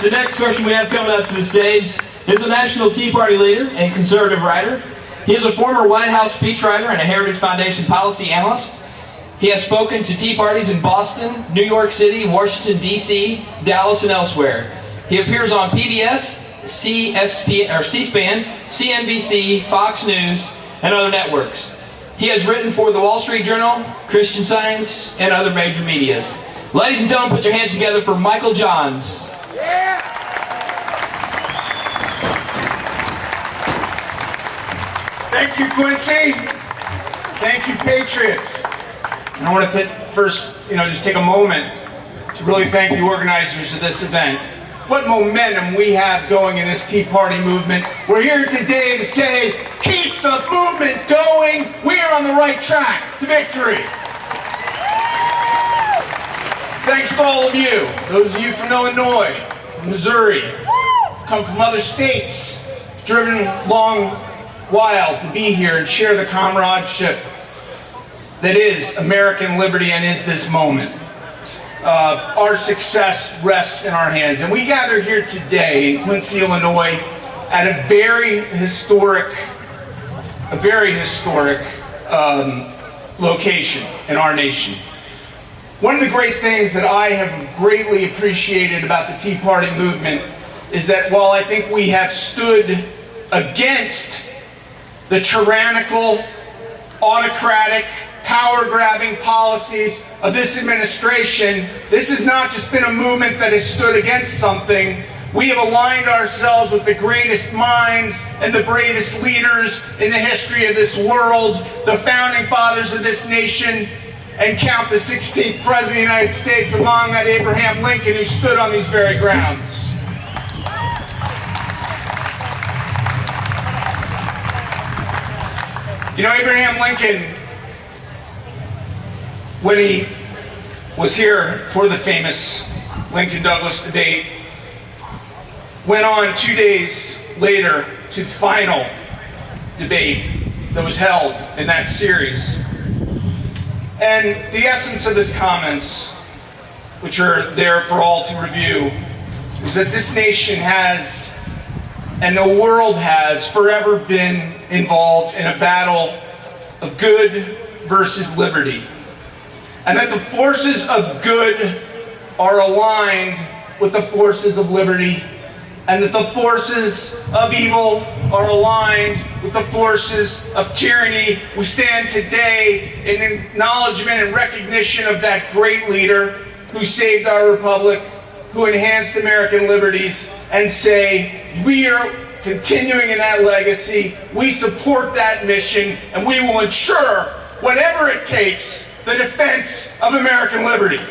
The next person we have coming up to the stage is a national Tea Party leader and conservative writer. He is a former White House speechwriter and a Heritage Foundation policy analyst. He has spoken to Tea Parties in Boston, New York City, Washington, D.C., Dallas, and elsewhere. He appears on PBS, C-SPAN, CNBC, Fox News, and other networks. He has written for the Wall Street Journal, Christian Science, and other major medias. Ladies and gentlemen, put your hands together for Michael Johns. Yeah. Thank you, Quincy. Thank you, Patriots. And I want to first, just take a moment to really thank the organizers of this event. What momentum we have going in this Tea Party movement. We're here today to say, keep the movement going. We are on the right track to victory. Thanks to all of you. Those of you from Illinois, from Missouri, come from other states, driven a long while to be here and share the comradeship that is American liberty and is this moment. Our success rests in our hands. And we gather here today in Quincy, Illinois at a very historic location in our nation. One of the great things that I have greatly appreciated about the Tea Party movement is that while I think we have stood against the tyrannical, autocratic, power-grabbing policies of this administration, this has not just been a movement that has stood against something. We have aligned ourselves with the greatest minds and the bravest leaders in the history of this world, the founding fathers of this nation, and count the 16th President of the United States among that Abraham Lincoln, who stood on these very grounds. Abraham Lincoln, when he was here for the famous Lincoln-Douglas debate, went on 2 days later to the final debate that was held in that series. And the essence of his comments, which are there for all to review, is that this nation has, and the world has, forever been involved in a battle of good versus liberty. And that the forces of good are aligned with the forces of liberty, and that the forces of evil are aligned with the forces of tyranny. We stand today in acknowledgement and recognition of that great leader who saved our republic, who enhanced American liberties, and say, we are continuing in that legacy, we support that mission, and we will ensure, whatever it takes, the defense of American liberty.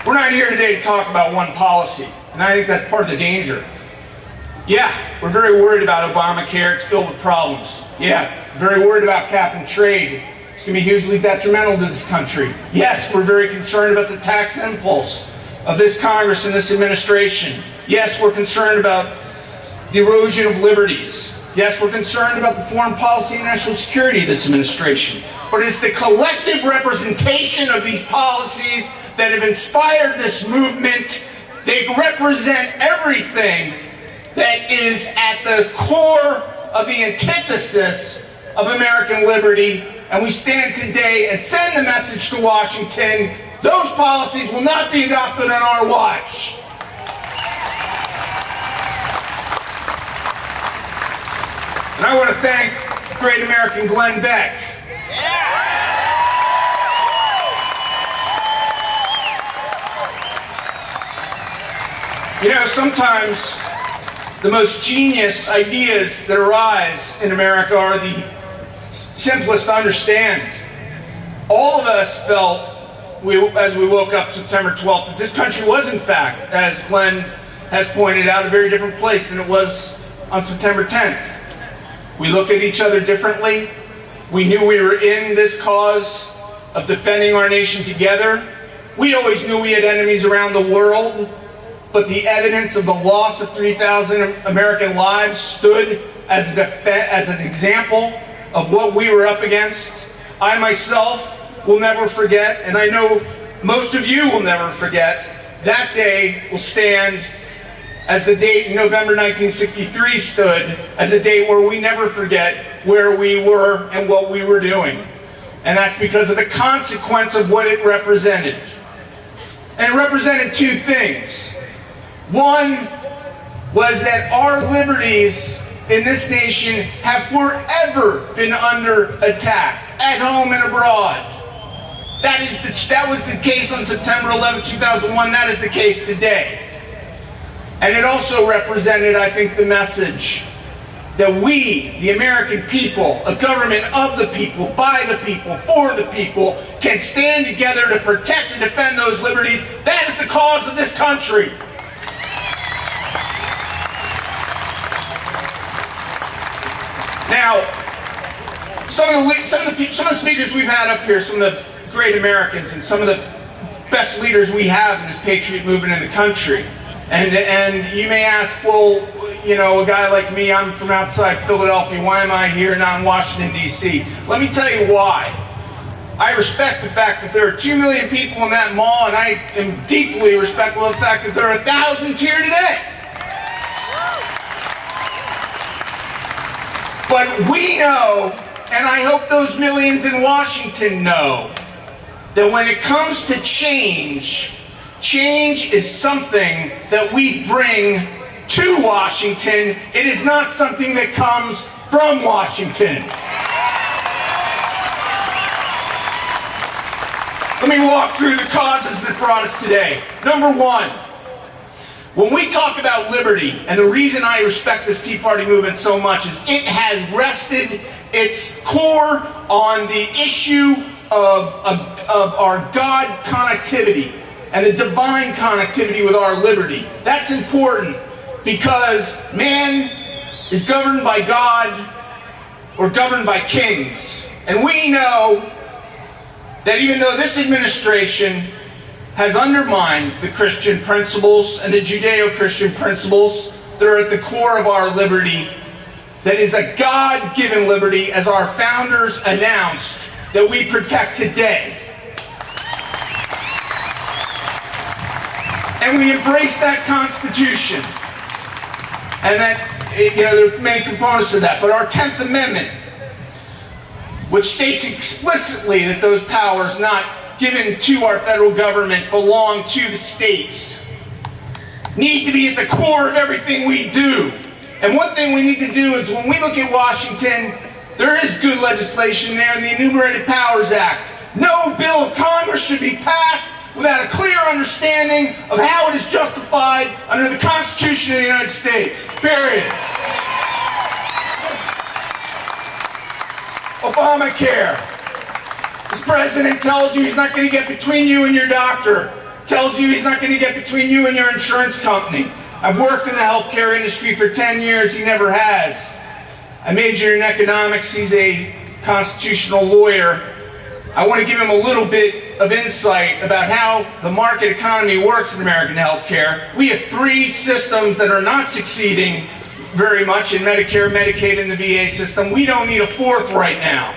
We're not here today to talk about one policy, and I think that's part of the danger. Yeah, we're very worried about Obamacare. It's filled with problems. Yeah, very worried about cap and trade. It's going to be hugely detrimental to this country. Yes, we're very concerned about the tax impulse of this Congress and this administration. Yes, we're concerned about the erosion of liberties. Yes, we're concerned about the foreign policy and national security of this administration. But it's the collective representation of these policies that have inspired this movement. They represent everything that is at the core of the antithesis of American liberty. And we stand today and send the message to Washington, those policies will not be adopted on our watch. And I want to thank great American Glenn Beck. Sometimes the most genius ideas that arise in America are the simplest to understand. All of us felt, as we woke up September 12th, that this country was, in fact, as Glenn has pointed out, a very different place than it was on September 10th. We looked at each other differently. We knew we were in this cause of defending our nation together. We always knew we had enemies around the world, but the evidence of the loss of 3,000 American lives stood as an example of what we were up against. I myself will never forget, and I know most of you will never forget, that day will stand as the date in November 1963 stood as a date where we never forget where we were and what we were doing. And that's because of the consequence of what it represented. And it represented two things. One was that our liberties in this nation have forever been under attack, at home and abroad. That was the case on September 11, 2001. That is the case today. And it also represented, I think, the message that we, the American people, a government of the people, by the people, for the people, can stand together to protect and defend those liberties. That is the cause of this country. Now, some of the speakers we've had up here, some of the great Americans and some of the best leaders we have in this patriot movement in the country. And you may ask, well, you know, a guy like me, I'm from outside Philadelphia, why am I here, not in Washington, D.C.? Let me tell you why. I respect the fact that there are 2 million people in that mall, and I am deeply respectful of the fact that there are thousands here today. But we know, and I hope those millions in Washington know, that when it comes to change, change is something that we bring to Washington. It is not something that comes from Washington. Let me walk through the causes that brought us today. Number one, when we talk about liberty, and the reason I respect this Tea Party movement so much is it has rested its core on the issue of our God connectivity and the divine connectivity with our liberty. That's important because man is governed by God or governed by kings. And we know that even though this administration has undermined the Christian principles and the Judeo-Christian principles that are at the core of our liberty, that is a God-given liberty, as our founders announced, that we protect today. And we embrace that Constitution. And that, you know, there are many components of that, but our 10th Amendment, which states explicitly that those powers not given to our federal government belong to the states, need to be at the core of everything we do. And one thing we need to do is when we look at Washington, there is good legislation there in the Enumerated Powers Act. No bill of Congress should be passed without a clear understanding of how it is justified under the Constitution of the United States. Period. Obamacare. This president tells you he's not going to get between you and your doctor. Tells you he's not going to get between you and your insurance company. I've worked in the healthcare industry for 10 years. He never has. I majored in economics. He's a constitutional lawyer. I want to give him a little bit of insight about how the market economy works in American healthcare. We have 3 systems that are not succeeding very much in Medicare, Medicaid, and the VA system. We don't need a 4th right now.